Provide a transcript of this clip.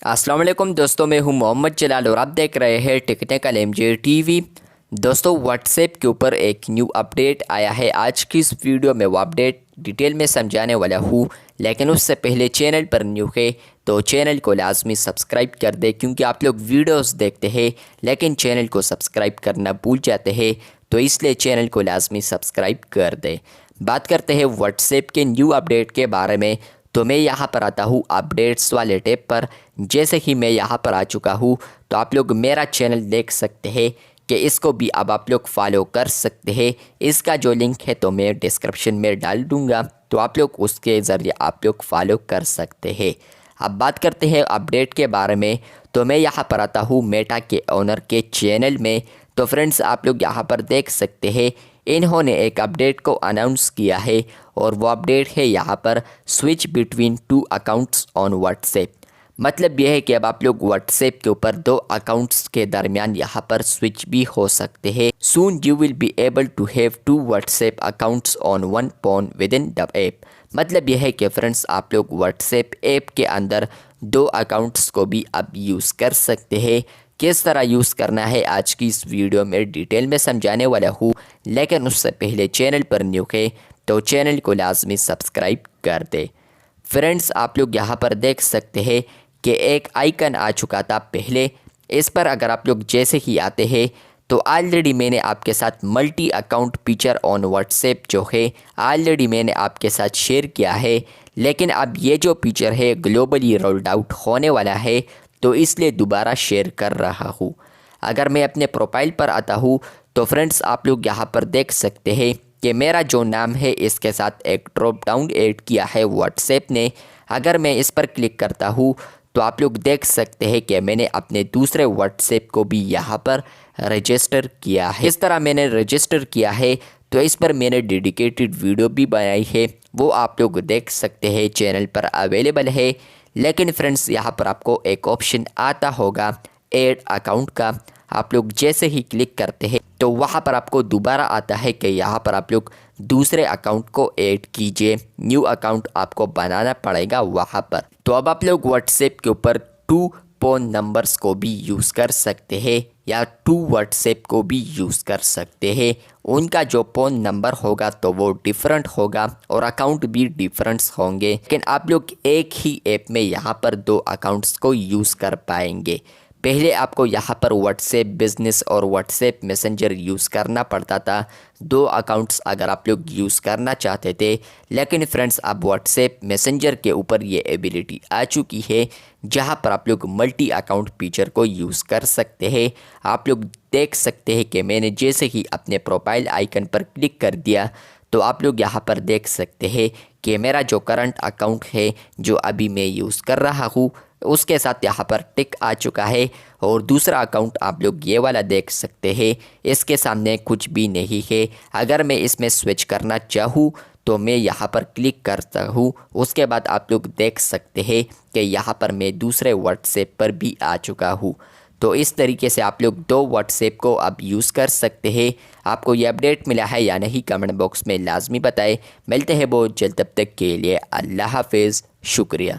अस्सलाम वालेकुम दोस्तों, मैं हूं मोहम्मद जलाल और आप देख रहे हैं टेक्निकल एमजे टीवी। दोस्तों, व्हाट्सएप के ऊपर एक न्यू अपडेट आया है। आज की इस वीडियो में वो अपडेट डिटेल में समझाने वाला हूं, लेकिन उससे पहले चैनल पर न्यू है तो चैनल को लाजमी सब्सक्राइब कर दे, क्योंकि आप लोग वीडियोस देखते हैं लेकिन चैनल को सब्सक्राइब करना भूल जाते हैं, तो इसलिए चैनल को लाजमी सब्सक्राइब कर दे। बात करते हैं व्हाट्सएप के न्यू अपडेट के बारे में। तो मैं यहाँ पर आता हूँ अपडेट्स वाले टैब पर। जैसे ही मैं यहाँ पर आ चुका हूँ तो आप लोग मेरा चैनल देख सकते हैं कि इसको भी अब आप लोग फॉलो कर सकते हैं। इसका जो लिंक है तो मैं डिस्क्रिप्शन में डाल दूँगा, तो आप लोग उसके ज़रिए आप लोग फॉलो कर सकते हैं। अब बात करते हैं अपडेट के बारे में। तो मैं यहाँ पर आता हूँ मेटा के ओनर के चैनल में। तो फ्रेंड्स, आप लोग यहाँ पर देख सकते हैं इन्होंने एक अपडेट को अनाउंस किया है, और वो अपडेट है यहाँ पर switch between 2 accounts on WhatsApp. मतलब यह है कि अब आप लोग व्हाट्सएप के ऊपर 2 अकाउंट्स के दरमियान यहाँ पर स्विच भी हो सकते हैं। Soon you will be able to have 2 WhatsApp accounts on one phone within the app. मतलब यह है कि फ्रेंड्स, आप लोग व्हाट्सएप ऐप के अंदर 2 अकाउंट्स को भी अब यूज़ कर सकते हैं। किस तरह यूज़ करना है आज की इस वीडियो में डिटेल में समझाने वाला हूँ, लेकिन उससे पहले चैनल पर न्यू है तो चैनल को लाजमी सब्सक्राइब कर दे। फ्रेंड्स, आप लोग यहाँ पर देख सकते हैं कि एक आइकन आ चुका था पहले। इस पर अगर आप लोग जैसे ही आते हैं तो ऑलरेडी मैंने आपके साथ multi account feature on WhatsApp जो है ऑलरेडी मैंने आपके साथ शेयर किया है, लेकिन अब ये जो फीचर है ग्लोबली रोल्ड आउट होने वाला है, तो इसलिए दोबारा शेयर कर रहा हूँ। अगर मैं अपने प्रोफाइल पर आता हूँ तो फ्रेंड्स, आप लोग यहाँ पर देख सकते हैं कि मेरा जो नाम है इसके साथ एक ड्रॉप डाउन ऐड किया है व्हाट्सएप ने। अगर मैं इस पर क्लिक करता हूँ तो आप लोग देख सकते हैं कि मैंने अपने दूसरे व्हाट्सएप को भी यहाँ पर रजिस्टर किया है। इस तरह मैंने रजिस्टर किया है, तो इस पर मैंने डेडिकेटेड वीडियो भी बनाई है, वो आप लोग देख सकते हैं, चैनल पर अवेलेबल है। लेकिन फ्रेंड्स, यहाँ पर आपको एक ऑप्शन आता होगा ऐड अकाउंट का। आप लोग जैसे ही क्लिक करते हैं तो वहाँ पर आपको दोबारा आता है कि यहाँ पर आप लोग दूसरे अकाउंट को ऐड कीजिए, न्यू अकाउंट आपको बनाना पड़ेगा वहाँ पर। तो अब आप लोग व्हाट्सएप के ऊपर 2 फ़ोन नंबर्स को भी यूज़ कर सकते हैं या 2 व्हाट्सएप को भी यूज़ कर सकते हैं। उनका जो फ़ोन नंबर होगा तो वो डिफरेंट होगा और अकाउंट भी डिफरेंट्स होंगे, लेकिन आप लोग एक ही ऐप में यहाँ पर 2 अकाउंट्स को यूज़ कर पाएंगे। पहले आपको यहाँ पर व्हाट्सएप बिज़नेस और व्हाट्सएप मैसेंजर यूज़ करना पड़ता था, 2 अकाउंट्स अगर आप लोग यूज़ करना चाहते थे। लेकिन फ्रेंड्स, अब व्हाट्सएप मैसेंजर के ऊपर ये एबिलिटी आ चुकी है, जहाँ पर आप लोग मल्टी अकाउंट फीचर को यूज़ कर सकते हैं। आप लोग देख सकते हैं कि मैंने जैसे ही अपने प्रोफाइल आइकन पर क्लिक कर दिया तो आप लोग यहाँ पर देख सकते हैं कि मेरा जो करंट अकाउंट है जो अभी मैं यूज़ कर रहा हूँ उसके साथ यहाँ पर टिक आ चुका है, और दूसरा अकाउंट आप लोग ये वाला देख सकते हैं, इसके सामने कुछ भी नहीं है। अगर मैं इसमें स्विच करना चाहूँ तो मैं यहाँ पर क्लिक करता हूँ, उसके बाद आप लोग देख सकते हैं कि यहाँ पर मैं दूसरे व्हाट्सएप पर भी आ चुका हूँ। तो इस तरीके से आप लोग 2 व्हाट्सएप को अब यूज़ कर सकते हैं। आपको ये अपडेट मिला है या नहीं, कमेंट बॉक्स में लाजमी बताएं। मिलते हैं बहुत जल्द, तब तक के लिए अल्लाह हाफिज़, शुक्रिया।